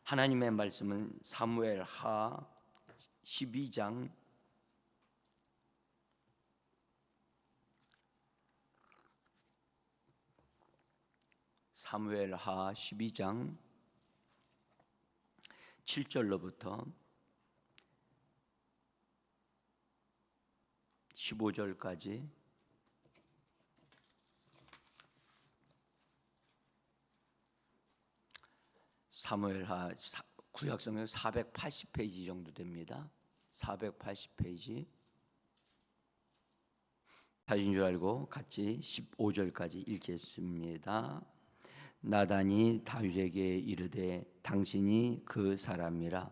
하나님의 말씀은 사무엘하 12장 7절로부터 15절까지 사무엘하 구약성경 480페이지 정도 됩니다. 480페이지. 사진 줄 알고 같이 15절까지 읽겠습니다. 나단이 다윗에게 이르되 당신이 그 사람이라.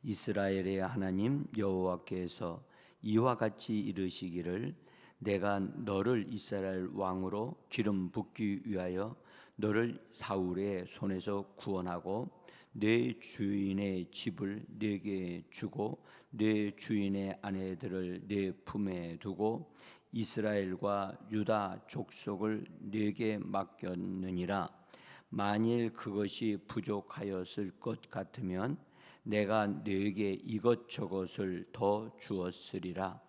이스라엘의 하나님 여호와께서 이와 같이 이르시기를 내가 너를 이스라엘 왕으로 기름 붓기 위하여 너를 사울의 손에서 구원하고 내 주인의 집을 네게 주고 내 주인의 아내들을 내 품에 두고 이스라엘과 유다 족속을 네게 맡겼느니라. 만일 그것이 부족하였을 것 같으면 내가 네게 이것저것을 더 주었으리라.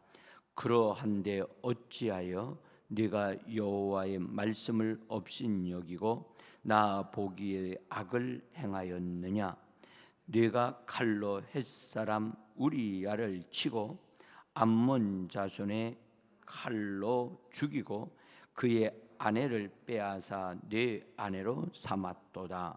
그러한데 어찌하여 네가 여호와의 말씀을 업신여기고 나 보기에 악을 행하였느냐? 네가 칼로 햇사람 우리야를 치고 암몬 자손의 칼로 죽이고 그의 아내를 빼앗아 네 아내로 삼았도다.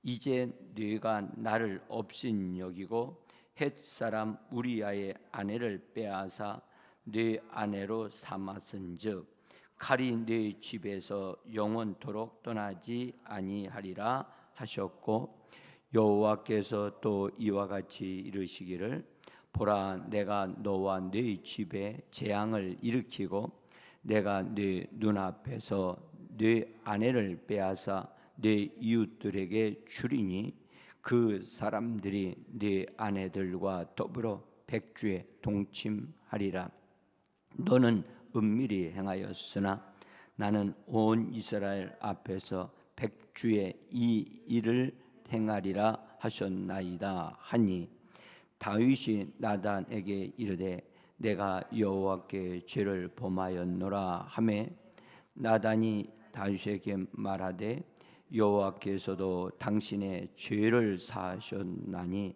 이제 네가 나를 업신여기고 햇사람 우리야의 아내를 빼앗아 네 아내로 삼았은즉 칼이 네 집에서 영원토록 떠나지 아니하리라 하셨고, 여호와께서 또 이와 같이 이르시기를 보라, 내가 너와 네 집에 재앙을 일으키고 내가 네 눈앞에서 네 아내를 빼앗아 네 이웃들에게 주리니 그 사람들이 네 아내들과 더불어 백주에 동침하리라. 너는 은밀히 행하였으나 나는 온 이스라엘 앞에서 백주에 이 일을 행하리라 하셨나이다 하니, 다윗이 나단에게 이르되 내가 여호와께 죄를 범하였노라 하매, 나단이 다윗에게 말하되 여호와께서도 당신의 죄를 사하셨나니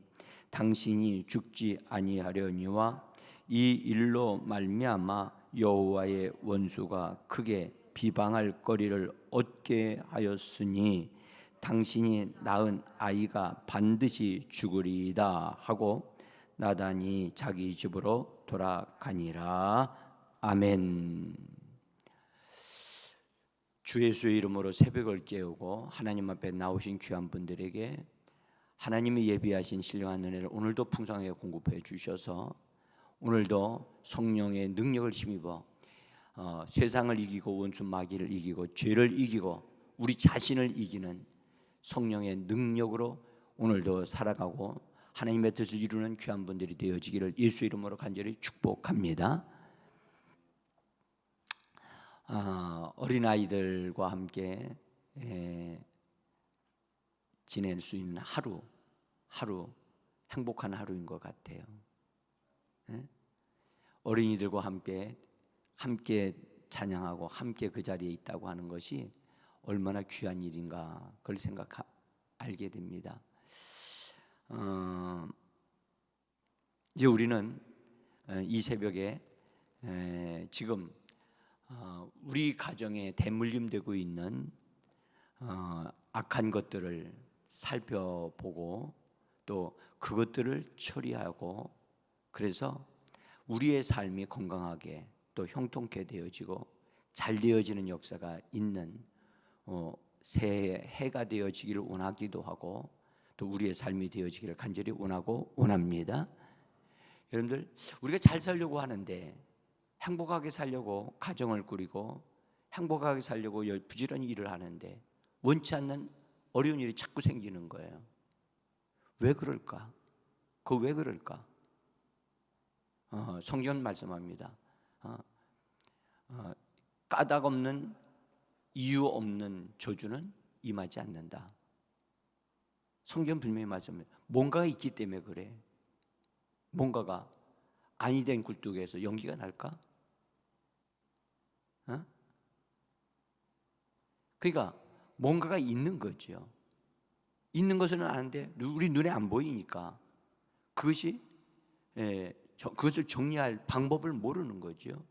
당신이 죽지 아니하려니와 이 일로 말미암아 여호와의 원수가 크게 비방할 거리를 얻게 하였으니 당신이 낳은 아이가 반드시 죽으리이다 하고 나단이 자기 집으로 돌아가니라. 아멘. 주 예수의 이름으로 새벽을 깨우고 하나님 앞에 나오신 귀한 분들에게 하나님이 예비하신 신령한 은혜를 오늘도 풍성하게 공급해 주셔서 오늘도 성령의 능력을 힘입어 세상을 이기고 원수 마귀를 이기고 죄를 이기고 우리 자신을 이기는 성령의 능력으로 오늘도 살아가고 하나님의 뜻을 이루는 귀한 분들이 되어지기를 예수 이름으로 간절히 축복합니다. 어린아이들과 함께 지낼 수 있는 하루 행복한 하루인 것 같아요. 어린이들과 함께 찬양하고 함께 그 자리에 있다고 하는 것이 얼마나 귀한 일인가 그걸 알게 됩니다. 이제 우리는 이 새벽에 지금 우리 가정에 대물림되고 있는 악한 것들을 살펴보고 또 그것들을 처리하고, 그래서 우리의 삶이 건강하게 또 형통케 되어지고 잘 되어지는 역사가 있는 새 해가 되어지기를 원하기도 하고 또 우리의 삶이 되어지기를 간절히 원하고 원합니다. 여러분들, 우리가 잘 살려고 하는데, 행복하게 살려고 가정을 꾸리고 행복하게 살려고 부지런히 일을 하는데 원치 않는 어려운 일이 자꾸 생기는 거예요. 왜 그럴까? 왜 그럴까? 성경은 말씀합니다. 까닭 없는 이유 없는 저주는 임하지 않는다. 성경 분명히 말씀합니다. 뭔가가 있기 때문에 그래. 뭔가가 아니 된 굴뚝에서 연기가 날까? 어? 그러니까 뭔가가 있는 거죠. 있는 것은 아는데 우리 눈에 안 보이니까 그것이 그것을 정리할 방법을 모르는 거죠.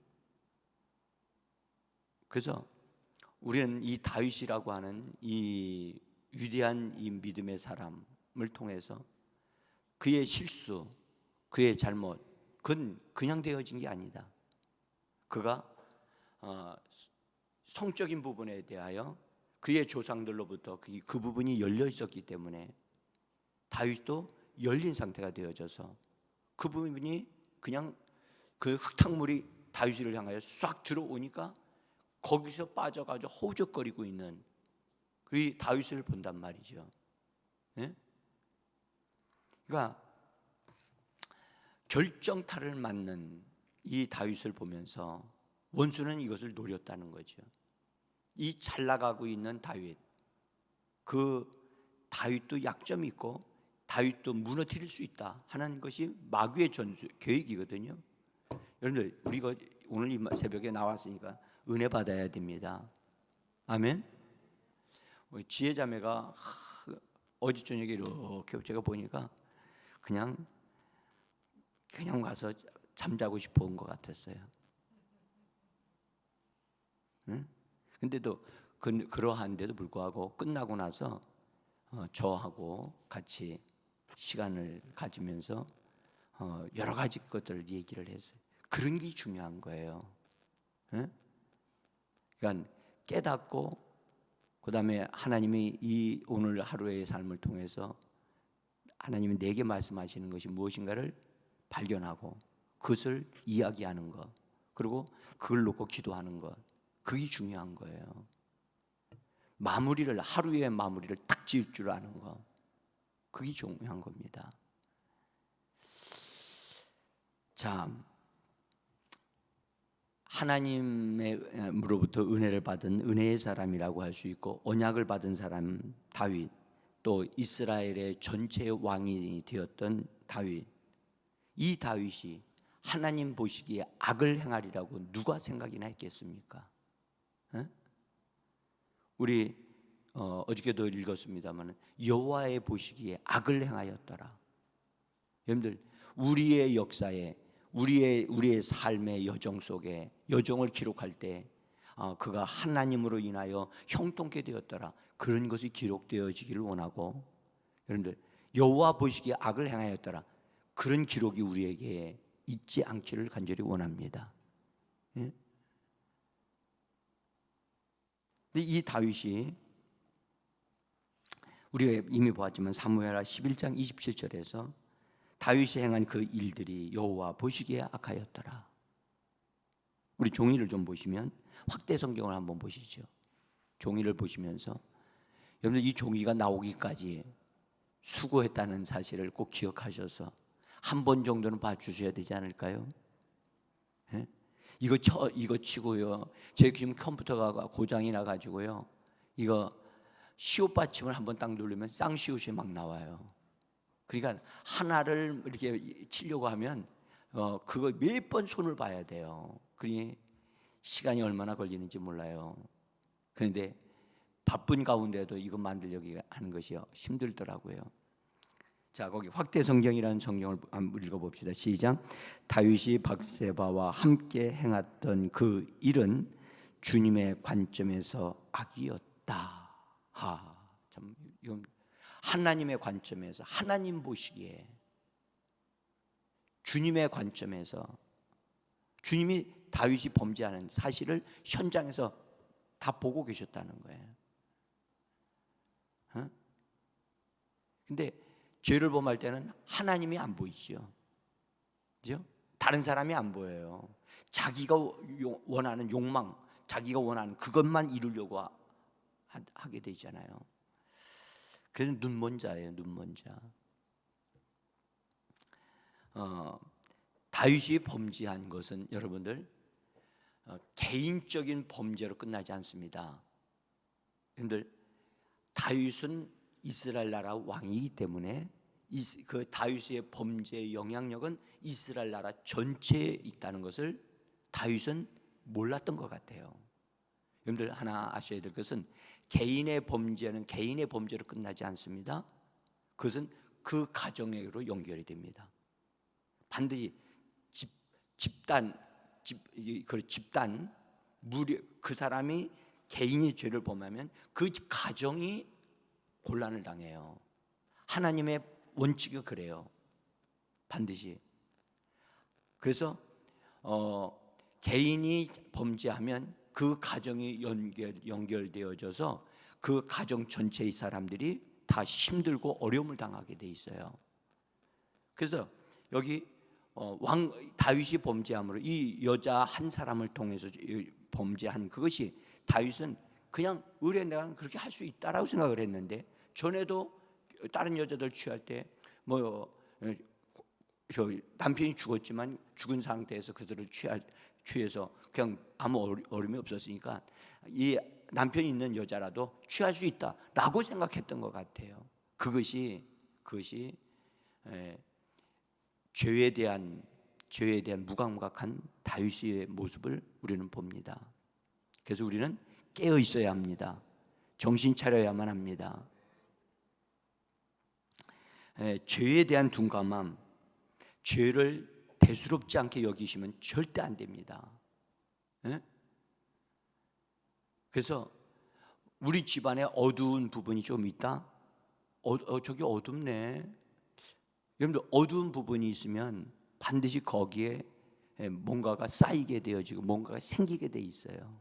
그래서 우리는 이 다윗이라고 하는 이 위대한 이 믿음의 사람을 통해서 그의 실수, 그의 잘못, 그건 그냥 되어진 게 아니다. 그가 성적인 부분에 대하여 그의 조상들로부터 그 부분이 열려 있었기 때문에 다윗도 열린 상태가 되어져서 그 부분이 그냥 그 흙탕물이 다윗을 향하여 싹 들어오니까 거기서 빠져가지고 허우적거리고 있는 그 다윗을 본단 말이죠. 네? 그러니까 결정타를 맞는 이 다윗을 보면서 원수는 이것을 노렸다는 거죠. 이 잘 나가고 있는 다윗, 그 다윗도 약점이 있고 다윗도 무너뜨릴 수 있다 하는 것이 마귀의 전술 계획이거든요. 여러분들 우리가 오늘 이 새벽에 나왔으니까 은혜 받아야 됩니다. 아멘. 지혜자매가 어제 저녁에 이렇게 제가 보니까 그냥 가서 잠자고 싶어 온 것 같았어요. 응? 근데도 그러한데도 불구하고 끝나고 나서 저하고 같이 시간을 가지면서 여러 가지 것들을 얘기를 했어요. 그런 게 중요한 거예요. 응? 그러니까 깨닫고 그다음에 하나님이 이 오늘 하루의 삶을 통해서 하나님이 내게 말씀하시는 것이 무엇인가를 발견하고 그것을 이야기하는 것, 그리고 그걸 놓고 기도하는 것, 그게 중요한 거예요. 하루의 마무리를 딱 지을 줄 아는 것, 그게 중요한 겁니다. 자, 하나님으로부터 은혜를 받은 은혜의 사람이라고 할 수 있고 언약을 받은 사람 다윗, 또 이스라엘의 전체 왕이 되었던 다윗, 이 다윗이 하나님 보시기에 악을 행하리라고 누가 생각이나 했겠습니까? 우리 어저께도 읽었습니다만 여호와의 보시기에 악을 행하였더라. 여러분들 우리의 역사에 우리의 삶의 여정 속에 여정을 기록할 때 그가 하나님으로 인하여 형통케 되었더라. 그런 것이 기록되어지기를 원하고 여러분들 여호와 보시기에 악을 행하였더라. 그런 기록이 우리에게 있지 않기를 간절히 원합니다. 예? 이 다윗이 우리가 이미 보았지만 사무엘하 11장 27절에서 다윗이 행한 그 일들이 여호와 보시기에 악하였더라. 우리 종이를 좀 보시면 확대 성경을 한번 보시죠. 종이를 보시면서 여러분 이 종이가 나오기까지 수고했다는 사실을 꼭 기억하셔서 한 번 정도는 봐주셔야 되지 않을까요? 예? 이거 치고요. 제 지금 컴퓨터가 고장이 나가지고요. 이거 시옷 받침을 한번 딱 누르면 쌍시옷이 막 나와요. 그러니까 하나를 이렇게 치려고 하면 그거 몇 번 손을 봐야 돼요. 그러니 시간이 얼마나 걸리는지 몰라요. 그런데 바쁜 가운데도 이거 만들려고 하는 것이 힘들더라고요. 자, 거기 확대 성경이라는 성경을 한번 읽어봅시다. 시작. 다윗이 bat세바와 함께 행했던 그 일은 주님의 관점에서 악이었다. 참 이건 하나님의 관점에서 하나님 보시기에 주님의 관점에서 주님이 다윗이 범죄하는 사실을 현장에서 다 보고 계셨다는 거예요. 근데 죄를 범할 때는 하나님이 안 보이죠. 그죠? 다른 사람이 안 보여요. 자기가 원하는 욕망, 자기가 원하는 그것만 이루려고 하게 되잖아요. 그래서 눈먼 자예요, 눈먼 자. 다윗이 범죄한 것은 여러분들 개인적인 범죄로 끝나지 않습니다. 여러분들 다윗은 이스라엘 나라 왕이기 때문에 그 다윗의 범죄의 영향력은 이스라엘 나라 전체에 있다는 것을 다윗은 몰랐던 것 같아요. 여러분들 하나 아셔야 될 것은 개인의 범죄는 개인의 범죄로 끝나지 않습니다. 그것은 그 가정으로 연결이 됩니다. 반드시 집단 무리 그 사람이 개인이 죄를 범하면 그 가정이 곤란을 당해요. 하나님의 원칙이 그래요. 반드시. 그래서 개인이 범죄하면 그 가정이 연결되어져서 그 가정 전체의 사람들이 다 힘들고 어려움을 당하게 돼 있어요. 그래서 여기 왕 다윗이 범죄함으로 이 여자 한 사람을 통해서 범죄한 그것이 다윗은 그냥 의뢰 내가 그렇게 할 수 있다라고 생각을 했는데 전에도 다른 여자들 취할 때 저 남편이 죽었지만 죽은 상태에서 그들을 취해서 그냥 아무 어려움이 없었으니까 이 남편이 있는 여자라도 취할 수 있다라고 생각했던 것 같아요. 그것이 죄에 대한 무감각한 다윗의 모습을 우리는 봅니다. 그래서 우리는 깨어 있어야 합니다. 정신 차려야만 합니다. 죄에 대한 둔감함, 죄를 대수롭지 않게 여기시면 절대 안 됩니다. 그래서 우리 집안에 어두운 부분이 좀 있다? 저기 어둡네. 여러분들 어두운 부분이 있으면 반드시 거기에 뭔가가 쌓이게 되어지고 뭔가가 생기게 돼 있어요.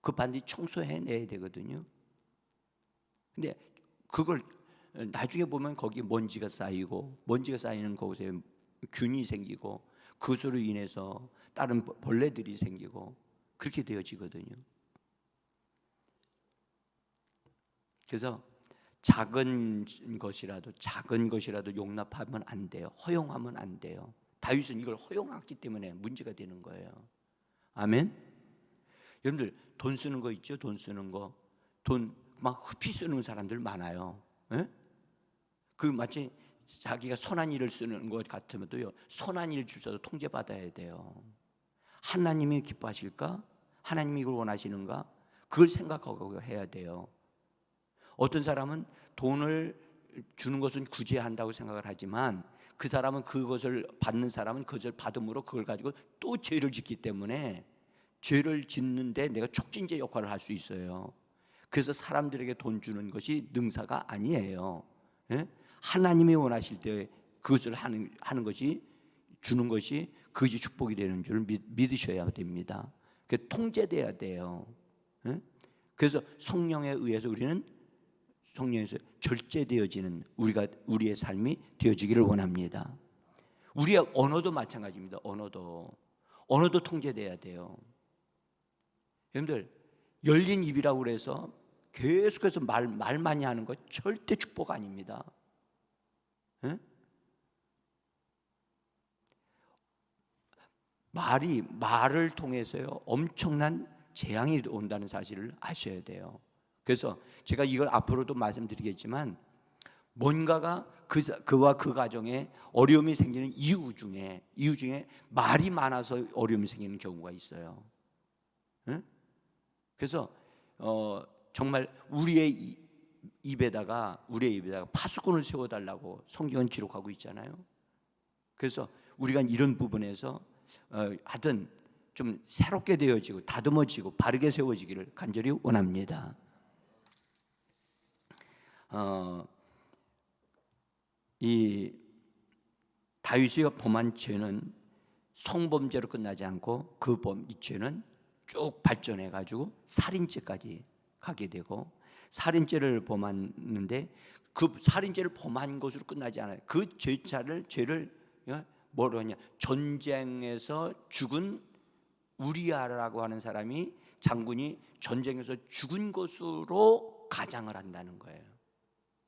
그 반드시 청소해내야 되거든요. 근데 그걸 나중에 보면 거기에 먼지가 쌓이고 먼지가 쌓이는 곳에 균이 생기고 그것으로 인해서 다른 벌레들이 생기고 그렇게 되어지거든요. 그래서 작은 것이라도 용납하면 안 돼요. 허용하면 안 돼요. 다윗은 이걸 허용했기 때문에 문제가 되는 거예요. 아멘. 여러분들 돈 쓰는 거 있죠? 돈 쓰는 거. 돈 막 흡히 쓰는 사람들 많아요. 그 마치 자기가 선한 일을 쓰는 것 같으면도요. 선한 일 주셔도 통제받아야 돼요. 하나님이 기뻐하실까? 하나님이 이걸 원하시는가? 그걸 생각하고 해야 돼요. 어떤 사람은 돈을 주는 것은 구제한다고 생각을 하지만 그 사람은 그것을 받는 사람은 그것을 받음으로 그걸 가지고 또 죄를 짓기 때문에 죄를 짓는데 내가 촉진제 역할을 할 수 있어요. 그래서 사람들에게 돈 주는 것이 능사가 아니에요. 하나님이 원하실 때 그것을 하는 것이 주는 것이 그것이 축복이 되는 줄 믿으셔야 됩니다. 그 통제돼야 돼요. 그래서 성령에 의해서 우리는 성령에서 절제되어지는 우리의 삶이 되어지기를 원합니다. 우리의 언어도 마찬가지입니다. 언어도 통제돼야 돼요. 여러분들 열린 입이라고 그래서 계속해서 말 많이 하는 거 절대 축복 아닙니다. 말을 통해서요 엄청난 재앙이 온다는 사실을 아셔야 돼요. 그래서 제가 이걸 앞으로도 말씀드리겠지만 뭔가가 그와 그 가정에 어려움이 생기는 이유 중에 말이 많아서 어려움이 생기는 경우가 있어요. 그래서 정말 우리의 입에다가 파수꾼을 세워달라고 성경은 기록하고 있잖아요. 그래서 우리가 이런 부분에서 하여튼 좀 새롭게 되어지고 다듬어지고 바르게 세워지기를 간절히 원합니다. 이 다윗이 범한 죄는 성범죄로 끝나지 않고 이 죄는 쭉 발전해 가지고 살인죄까지 가게 되고 살인죄를 범했는데 그 살인죄를 범한 것으로 끝나지 않아요. 그 죄를 뭐로 하냐? 전쟁에서 죽은 우리아라고 하는 사람이 장군이 전쟁에서 죽은 것으로 가장을 한다는 거예요.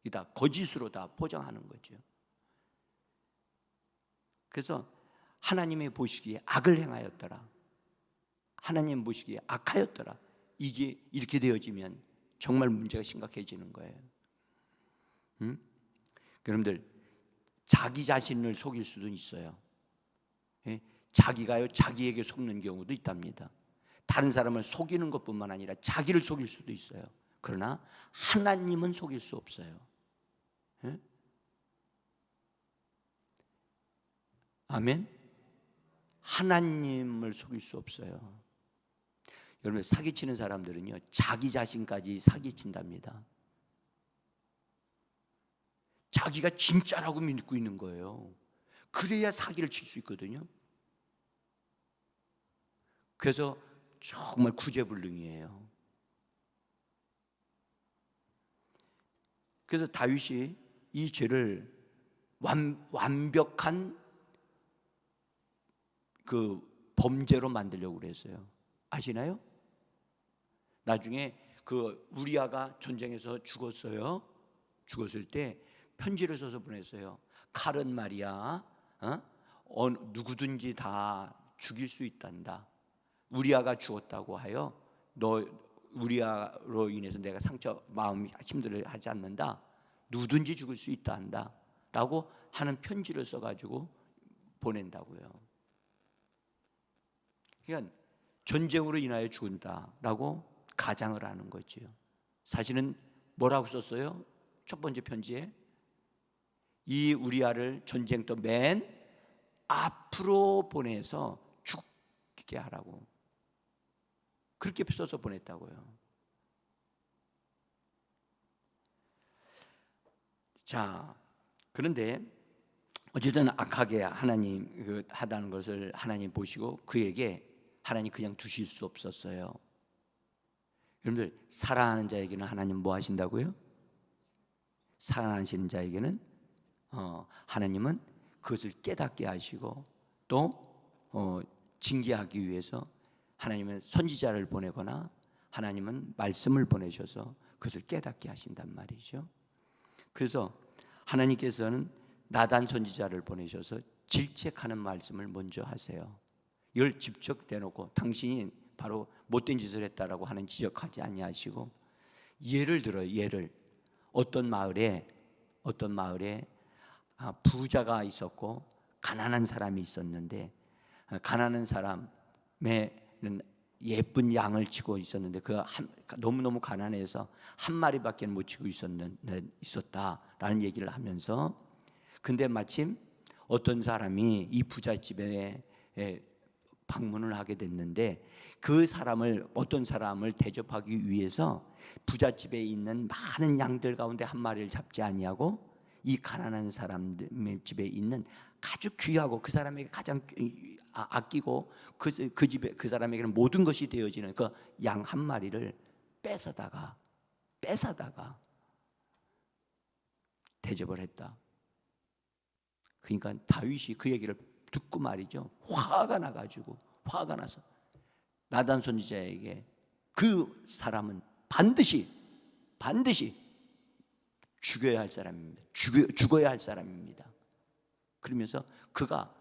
이다 거짓으로 다 포장하는 거죠. 그래서 하나님이 보시기에 악을 행하였더라. 하나님 보시기에 악하였더라. 이게 이렇게 되어지면 정말 문제가 심각해지는 거예요. 여러분들 자기 자신을 속일 수도 있어요. 예? 자기가요 자기에게 속는 경우도 있답니다. 다른 사람을 속이는 것뿐만 아니라 자기를 속일 수도 있어요. 그러나 하나님은 속일 수 없어요. 예? 아멘. 하나님을 속일 수 없어요. 여러분 사기치는 사람들은요 자기 자신까지 사기친답니다. 자기가 진짜라고 믿고 있는 거예요. 그래야 사기를 칠 수 있거든요. 그래서 정말 구제불능이에요. 그래서 다윗이 이 죄를 완벽한 그 범죄로 만들려고 그랬어요. 아시나요? 나중에 그 우리아가 전쟁에서 죽었어요. 죽었을 때 편지를 써서 보냈어요. 칼은 말이야, 누구든지 다 죽일 수 있단다. 우리아가 죽었다고 하여 너 우리아로 인해서 내가 마음이 힘들어하지 않는다. 누구든지 죽을 수 있다 한다. 라고 하는 편지를 써가지고 보낸다고요. 그러니까 전쟁으로 인하여 죽는다라고 가장을 하는 거지요. 사실은 뭐라고 썼어요? 첫 번째 편지에 이 우리아를 전쟁터 맨 앞으로 보내서 죽게 하라고 그렇게 써서 보냈다고요. 자, 그런데 어쨌든 악하게 하나님 하다는 것을 하나님 보시고 그에게 하나님 그냥 두실 수 없었어요. 여러분들 사랑하는 자에게는 하나님 뭐 하신다고요? 사랑하시는 자에게는 하나님은 그것을 깨닫게 하시고 또 징계하기 위해서 하나님은 선지자를 보내거나 하나님은 말씀을 보내셔서 그것을 깨닫게 하신단 말이죠. 그래서 하나님께서는 나단 선지자를 보내셔서 질책하는 말씀을 먼저 하세요. 이걸 직접 대놓고 당신이 바로 못된 짓을 했다라고 하는 지적하지 아니하시고 예를 들어요. 예를 어떤 마을에 부자가 있었고 가난한 사람이 있었는데 가난한 사람에는 예쁜 양을 치고 있었는데 너무너무 가난해서 한 마리밖에 못 치고 있었다라는 얘기를 하면서 근데 마침 어떤 사람이 이 부잣집에 방문을 하게 됐는데 어떤 사람을 대접하기 위해서 부잣집에 있는 많은 양들 가운데 한 마리를 잡지 아니하고 이 가난한 사람의 집에 있는 아주 귀하고 그 사람에게 가장 아끼고 그 집에 그 사람에게는 모든 것이 되어지는 그 양 한 마리를 뺏어다가 대접을 했다. 그러니까 다윗이 그 얘기를 듣고 말이죠. 화가 나서 나단 선지자에게 그 사람은 반드시 죽어야 할 사람입니다. 죽어야 할 사람입니다. 그러면서 그가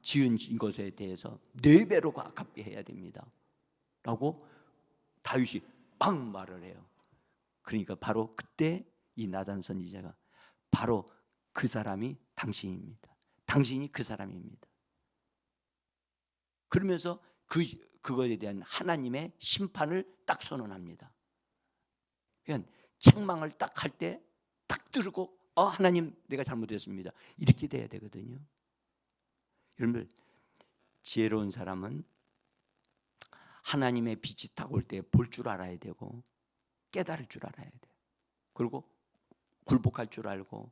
지은 것에 대해서 4배로 갚게 해야 됩니다. 라고 다윗이 막 말을 해요. 그러니까 바로 그때 이 나단 선지자가 바로 그 사람이 당신입니다. 당신이 그 사람입니다. 그러면서 그거에 대한 하나님의 심판을 딱 선언합니다. 그러니까 책망을 딱 할 때 딱 들고 하나님 내가 잘못했습니다. 이렇게 돼야 되거든요. 여러분 지혜로운 사람은 하나님의 빛이 딱 올 때 볼 줄 알아야 되고 깨달을 줄 알아야 돼요. 그리고 굴복할 줄 알고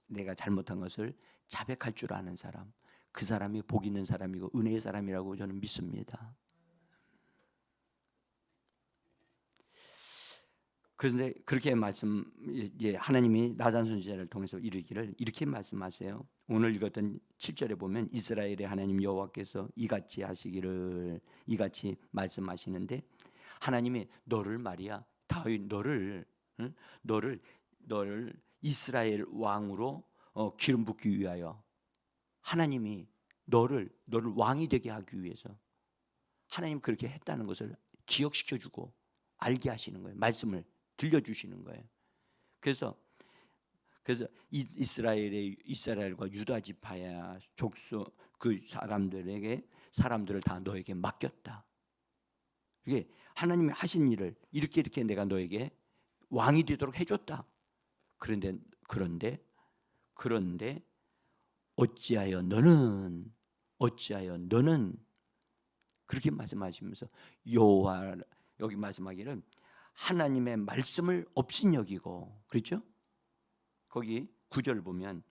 내가 잘못한 것을 자백할 줄 아는 사람, 그 사람이 복 있는 사람이고 은혜의 사람이라고 저는 믿습니다. 그런데 그렇게 하나님이 나단 선지자를 통해서 이르기를 이렇게 말씀하세요. 오늘 읽었던 7절에 보면 이스라엘의 하나님 여호와께서 이같이 하시기를 이같이 말씀하시는데 하나님이 너를 말이야 다윗 너를 이스라엘 왕으로 기름 붓기 위하여 하나님이 너를 왕이 되게 하기 위해서 하나님 그렇게 했다는 것을 기억시켜주고 알게 하시는 거예요. 말씀을 들려주시는 거예요. 그래서 그래서 이스라엘과 유다 지파야 족속 그 사람들을 다 너에게 맡겼다. 이게 하나님이 하신 일을 이렇게 내가 너에게 왕이 되도록 해줬다. 그런데 어찌하여 너는 그렇게 말씀하시면서 여호와 여기 말씀하기를 하나님의 말씀을 업신여기고, 그렇죠? 거기 9절 보면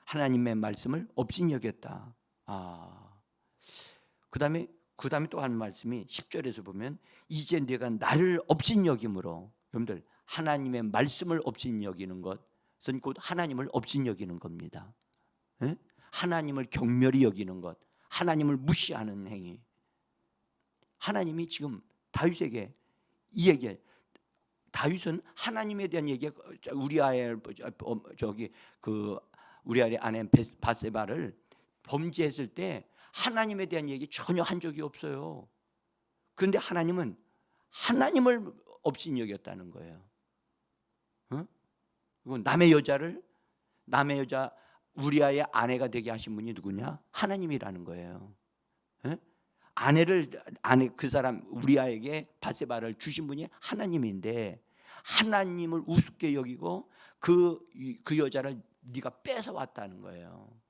하나님의 말씀을 업신여겼다. 그다음에 또 한 말씀이 10절에서 보면 이제 내가 나를 업신여김으로, 여러분들 하나님의 말씀을 업신여기는 것은 곧 하나님을 업신여기는 겁니다. 에? 하나님을 경멸히 여기는 것, 하나님을 무시하는 행위. 하나님이 지금 다윗에게 이 얘기, 다윗은 하나님에 대한 얘기, 우리아의 아내 바세바를 범죄했을 때 하나님에 대한 얘기 전혀 한 적이 없어요. 그런데 하나님은 하나님을 업신여겼다는 거예요. 남의 여자 우리아의 아내가 되게 하신 분이 누구냐? 하나님이라는 거예요. 그 사람 우리아에게 바세바를 주신 분이 하나님인데, 하나님을 우습게 여기고 그 여자를 네가 뺏어 왔다는 거예요.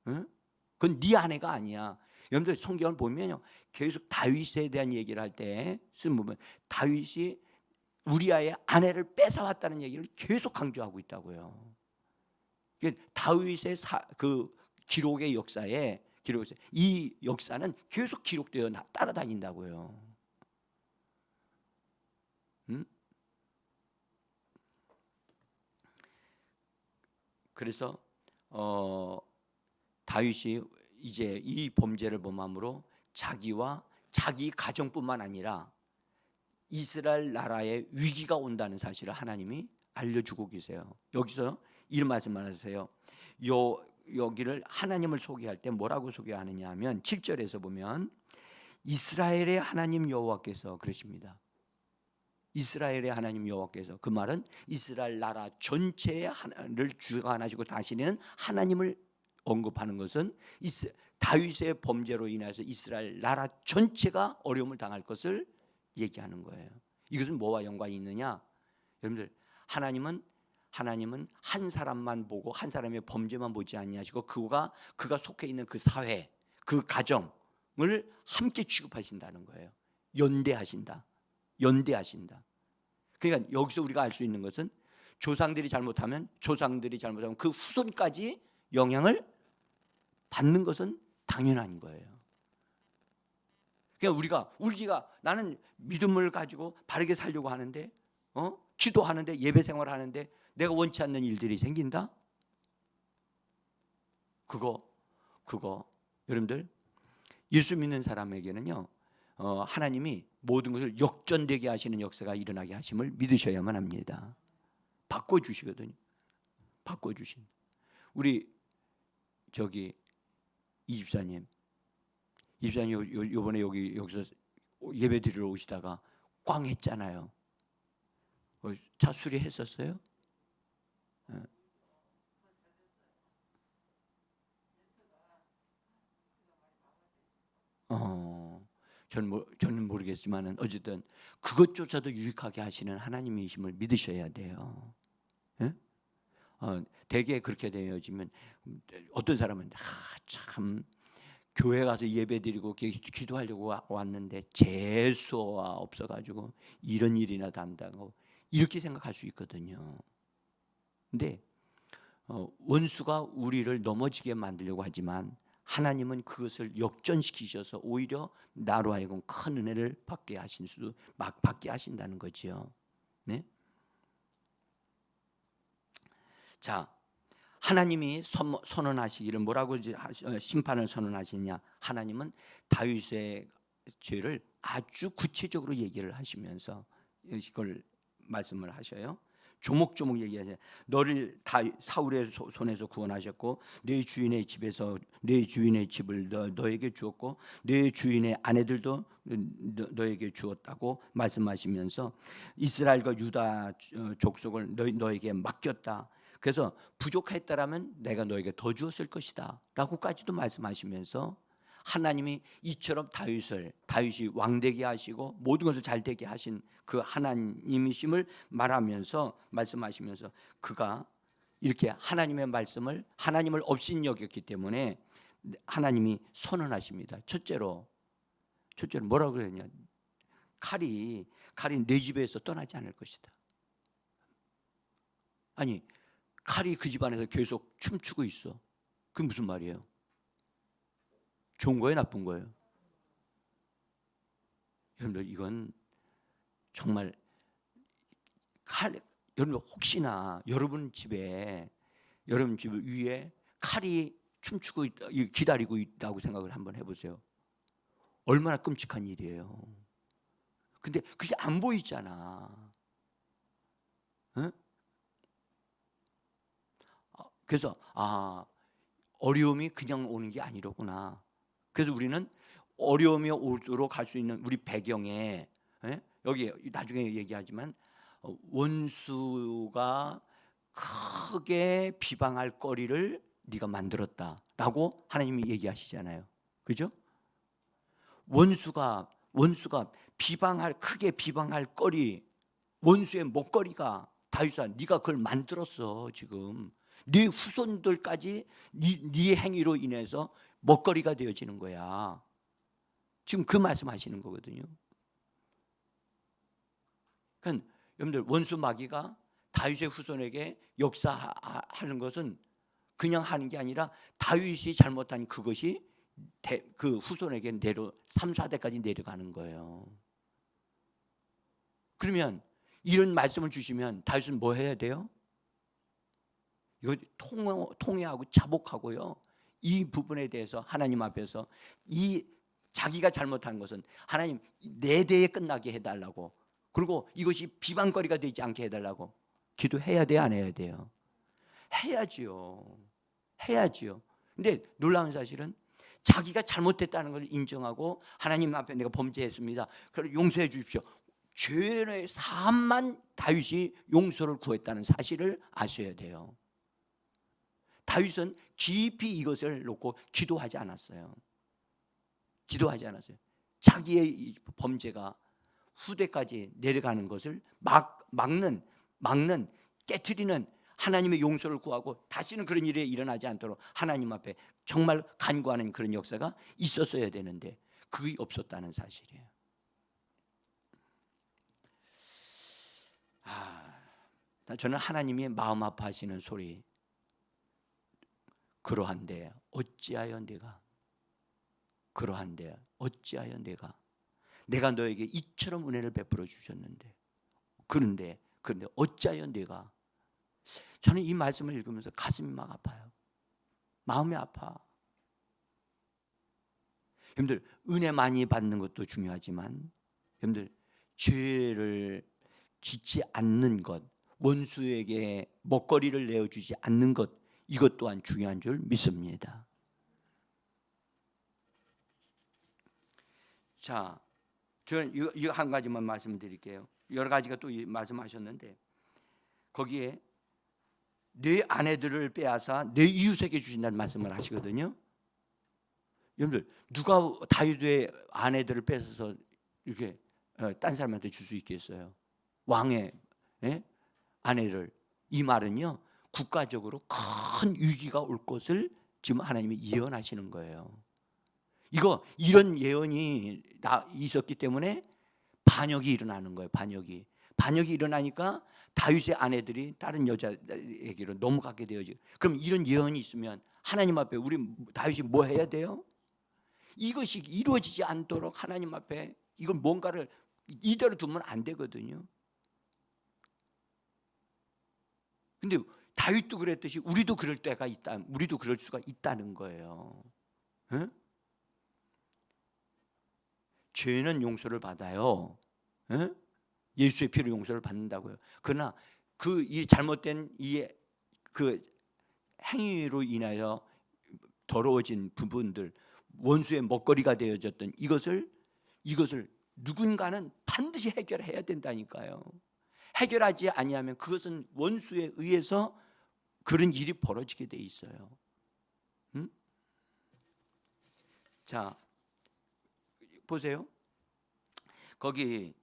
그건 네 아내가 아니야. 여러분들 성경을 보면요, 계속 다윗에 대한 얘기를 할 때 보면 다윗이 우리아의 아내를 뺏어 왔다는 얘기를 계속 강조하고 있다고요. 다윗의 그 기록의 역사에 이 역사는 계속 기록되어 따라다닌다고요. 그래서 다윗이 이제 이 범죄를 범함으로 자기와 자기 가정뿐만 아니라 이스라엘 나라에 위기가 온다는 사실을 하나님이 알려주고 계세요. 여기서 이런 말씀을 하세요. 여기를 하나님을 소개할 때 뭐라고 소개하느냐 하면 7절에서 보면 이스라엘의 하나님 여호와께서 그러십니다. 이스라엘의 하나님 여호와께서, 그 말은 이스라엘 나라 전체의 하나를 주관하시고 다스리는 하나님을 언급하는 것은 다윗의 범죄로 인해서 이스라엘 나라 전체가 어려움을 당할 것을 얘기하는 거예요. 이것은 뭐와 연관이 있느냐? 여러분들, 하나님은 한 사람만 보고 한 사람의 범죄만 보지 아니하시고 그가 속해 있는 그 사회, 그 가정을 함께 취급하신다는 거예요. 연대하신다. 그러니까 여기서 우리가 알 수 있는 것은 조상들이 잘못하면 그 후손까지 영향을 받는 것은 당연한 거예요. 그러니까 우리가 나는 믿음을 가지고 바르게 살려고 하는데, 기도하는데, 예배 생활하는데 내가 원치 않는 일들이 생긴다? 그거 여러분들, 예수 믿는 사람에게는요, 하나님이 모든 것을 역전되게 하시는 역사가 일어나게 하심을 믿으셔야만 합니다. 바꿔주시거든요. 우리 이집사님 요번에 여기서 예배 드리러 오시다가 꽝 했잖아요. 차 수리했었어요? 저는 모르겠지만은 어쨌든 그것조차도 유익하게 하시는 하나님이심을 믿으셔야 돼요. 대개 그렇게 되어지면 어떤 사람은 참 교회 가서 예배 드리고 기도하려고 왔는데 재수가 없어가지고 이런 일이나 담당하고 이렇게 생각할 수 있거든요. 근데 원수가 우리를 넘어지게 만들려고 하지만 하나님은 그것을 역전시키셔서 오히려 나로 하여금 큰 은혜를 받게 하신다는 거지요. 네? 자, 하나님이 선언하시기를 뭐라고 심판을 선언하시냐? 하나님은 다윗의 죄를 아주 구체적으로 얘기를 하시면서 이걸 말씀을 하셔요. 조목조목 얘기하세요. 너를 다 사울의 손에서 구원하셨고 내 주인의 집에서 내 주인의 집을 너에게 주었고 내 주인의 아내들도 너에게 주었다고 말씀하시면서 이스라엘과 유다 족속을 너에게 맡겼다. 그래서 부족했다라면 내가 너에게 더 주었을 것이다 라고까지도 말씀하시면서 하나님이 이처럼 다윗이 왕되게 하시고 모든 것을 잘 되게 하신 그 하나님이심을 말하면서 그가 이렇게 하나님의 말씀을 하나님을 업신여겼기 때문에 하나님이 선언하십니다. 첫째로 뭐라고 그러냐? 칼이 내 집에서 떠나지 않을 것이다. 아니, 칼이 그 집안에서 계속 춤추고 있어. 그게 무슨 말이에요? 좋은 거예요, 나쁜 거예요? 여러분들 이건 정말 여러분 혹시나 여러분 집 위에 칼이 춤추고 있다, 기다리고 있다고 생각을 한번 해보세요. 얼마나 끔찍한 일이에요. 근데 그게 안 보이잖아. 응? 그래서 어려움이 그냥 오는 게 아니로구나. 그래서 우리는 어려움이 오도록 할 수 있는 우리 배경에 여기 나중에 얘기하지만 원수가 크게 비방할 거리를 네가 만들었다라고 하나님이 얘기하시잖아요. 그죠? 원수가 크게 비방할 거리, 원수의 먹거리가 다윗아 네가 그걸 만들었어. 지금 네 후손들까지 네 행위로 인해서 먹거리가 되어지는 거야. 지금 그 말씀하시는 거거든요. 그러니까 여러분들 원수 마귀가 다윗의 후손에게 역사하는 것은 그냥 하는 게 아니라 다윗이 잘못한 그것이 그 후손에게 3, 4대까지 내려가는 거예요. 그러면 이런 말씀을 주시면 다윗은 뭐 해야 돼요? 이거 통회하고 자복하고요. 이 부분에 대해서 하나님 앞에서 이 자기가 잘못한 것은 하나님 내 대에 끝나게 해달라고, 그리고 이것이 비방거리가 되지 않게 해달라고 기도해야 돼요, 안 해야 돼요? 해야지요. 근데 놀라운 사실은 자기가 잘못했다는 걸 인정하고 하나님 앞에 내가 범죄했습니다. 그럼 용서해 주십시오. 죄의 사함만 다윗이 용서를 구했다는 사실을 아셔야 돼요. 다윗은 깊이 이것을 놓고 기도하지 않았어요. 자기의 범죄가 후대까지 내려가는 것을 막는 깨트리는 하나님의 용서를 구하고 다시는 그런 일이 일어나지 않도록 하나님 앞에 정말 간구하는 그런 역사가 있었어야 되는데 그게 없었다는 사실이에요. 저는 하나님이 마음 아파하시는 소리, 그러한데 어찌하여 내가 너에게 이처럼 은혜를 베풀어 주셨는데 그런데 어찌하여 내가, 저는 이 말씀을 읽으면서 가슴이 막 아파요. 마음이 아파. 여러분들 은혜 많이 받는 것도 중요하지만 여러분들 죄를 짓지 않는 것, 원수에게 먹거리를 내어주지 않는 것, 이것 또한 중요한 줄 믿습니다. 자, 저는 이거 한 가지만 말씀드릴게요. 여러 가지가 또 말씀하셨는데 거기에 내 아내들을 빼앗아 내 이웃에게 주신다는 말씀을 하시거든요. 여러분들 누가 다윗의 아내들을 뺏어서 이렇게 딴 사람한테 줄 수 있겠어요? 왕의 아내를. 이 말은요 국가적으로 큰 위기가 올 것을 지금 하나님이 예언하시는 거예요. 이런 예언이 있었기 때문에 반역이 일어나는 거예요. 반역이 일어나니까 다윗의 아내들이 다른 여자에게로 넘어가게 되어지고, 그럼 이런 예언이 있으면 하나님 앞에 우리 다윗이 뭐 해야 돼요? 이것이 이루어지지 않도록 하나님 앞에 이건 뭔가를 이대로 두면 안 되거든요. 근데 다윗도 그랬듯이 우리도 그럴 때가 있다. 우리도 그럴 수가 있다는 거예요. 응? 죄는 용서를 받아요. 응? 예수의 피로 용서를 받는다고요. 그러나 이 잘못된 그 행위로 인하여 더러워진 부분들, 원수의 먹거리가 되어졌던 이것을 누군가는 반드시 해결해야 된다니까요. 해결하지 아니하면 그것은 원수에 의해서 그런 일이 벌어지게 돼 있어요. 자, 보세요. 거기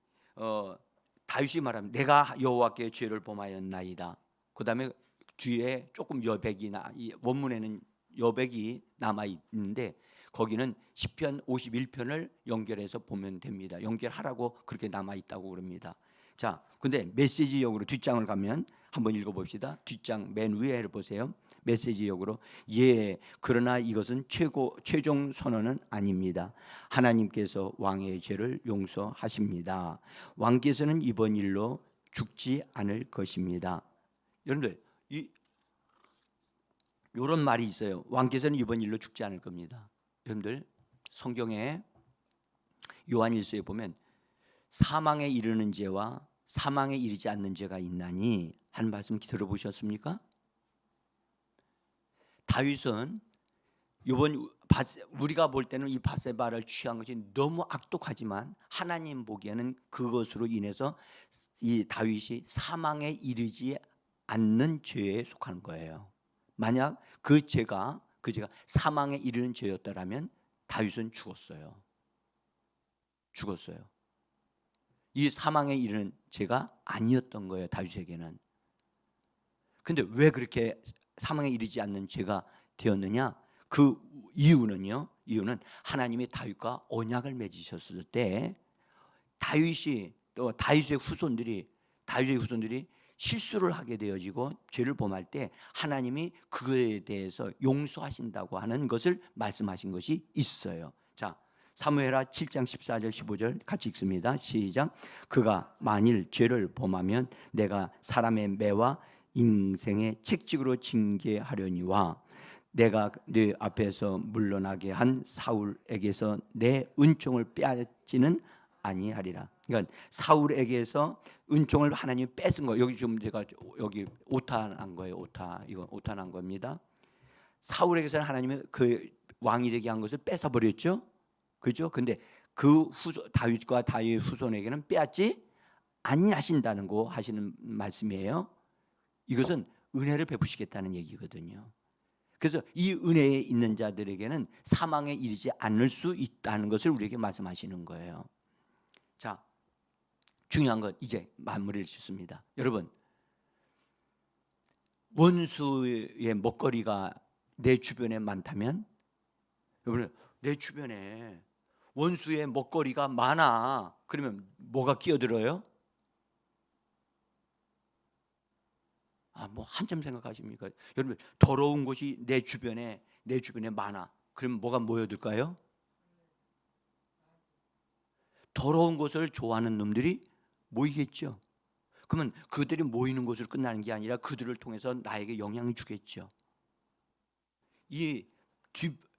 다윗이 말하면 내가 여호와께 죄를 범하였나이다. 그 다음에 뒤에 조금 여백이 이 원문에는 여백이 남아 있는데 거기는 시편 51편을 연결해서 보면 됩니다. 연결하라고 그렇게 남아 있다고 그럽니다. 자, 근데 메시지역으로 뒷장을 가면 한번 읽어봅시다. 뒷장 맨 위에를 보세요. 메시지역으로 그러나 이것은 최종 선언은 아닙니다. 하나님께서 왕의 죄를 용서하십니다. 왕께서는 이번 일로 죽지 않을 것입니다. 여러분들 이런 말이 있어요. 왕께서는 이번 일로 죽지 않을 겁니다. 여러분들 성경에 요한일서에 보면 사망에 이르는 죄와 사망에 이르지 않는 죄가 있나니 한 말씀 들어보셨습니까? 다윗은 우리가 볼 때는 이 밧세바를 취한 것이 너무 악독하지만 하나님 보기에는 그것으로 인해서 이 다윗이 사망에 이르지 않는 죄에 속하는 거예요. 만약 그 죄가 사망에 이르는 죄였다라면 다윗은 죽었어요. 이 사망에 이르는 죄가 아니었던 거예요, 다윗에게는. 근데 왜 그렇게 사망에 이르지 않는 죄가 되었느냐? 그 이유는 하나님이 다윗과 언약을 맺으셨을 때 다윗이 또 다윗의 후손들이 실수를 하게 되어지고 죄를 범할 때 하나님이 그거에 대해서 용서하신다고 하는 것을 말씀하신 것이 있어요. 자, 사무엘하 7장 14절 15절 같이 읽습니다. 시작. 그가 만일 죄를 범하면 내가 사람의 매와 인생의 책직으로 징계하려니와 내가 네 앞에서 물러나게 한 사울에게서 내 은총을 빼앗지는 아니하리라. 그러니까 사울에게서 은총을 하나님이 뺏은 거. 여기 지금 제가 여기 오타난 거예요. 이거 오타난 겁니다. 사울에게서는 하나님이 그 왕이 되게 한 것을 뺏어 버렸죠. 그렇죠? 근데 다윗과 다윗의 후손에게는 빼앗지 아니하신다는 거 하시는 말씀이에요. 이것은 은혜를 베푸시겠다는 얘기거든요. 그래서 이 은혜에 있는 자들에게는 사망에 이르지 않을 수 있다는 것을 우리에게 말씀하시는 거예요. 자, 중요한 건 이제 마무리를 짓습니다. 여러분, 원수의 먹거리가 내 주변에 많다면, 여러분, 내 주변에 원수의 먹거리가 많아. 그러면 뭐가 끼어들어요? 뭐 한참 생각하십니까? 여러분, 더러운 곳이 내 주변에 많아. 그럼 뭐가 모여들까요? 더러운 것을 좋아하는 놈들이 모이겠죠. 그러면 그들이 모이는 곳으로 끝나는 게 아니라 그들을 통해서 나에게 영향을 주겠죠.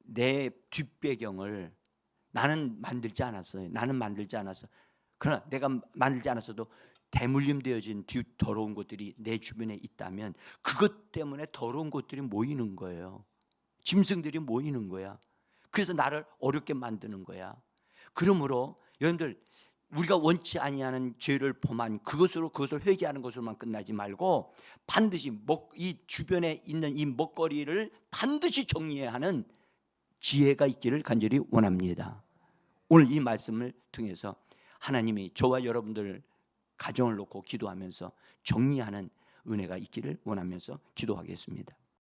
내 뒷배경을 나는 만들지 않았어요. 그러나 내가 만들지 않았어도 대물림되어진 더러운 것들이 내 주변에 있다면 그것 때문에 더러운 것들이 모이는 거예요. 짐승들이 모이는 거야. 그래서 나를 어렵게 만드는 거야. 그러므로 여러분들, 우리가 원치 아니하는 죄를 범한 그것을 회개하는 것으로만 끝나지 말고 반드시 이 주변에 있는 이 먹거리를 반드시 정리해야 하는 지혜가 있기를 간절히 원합니다. 오늘 이 말씀을 통해서 하나님이 저와 여러분들 가정을 놓고 기도하면서 정리하는 은혜가 있기를 원하면서 기도하겠습니다.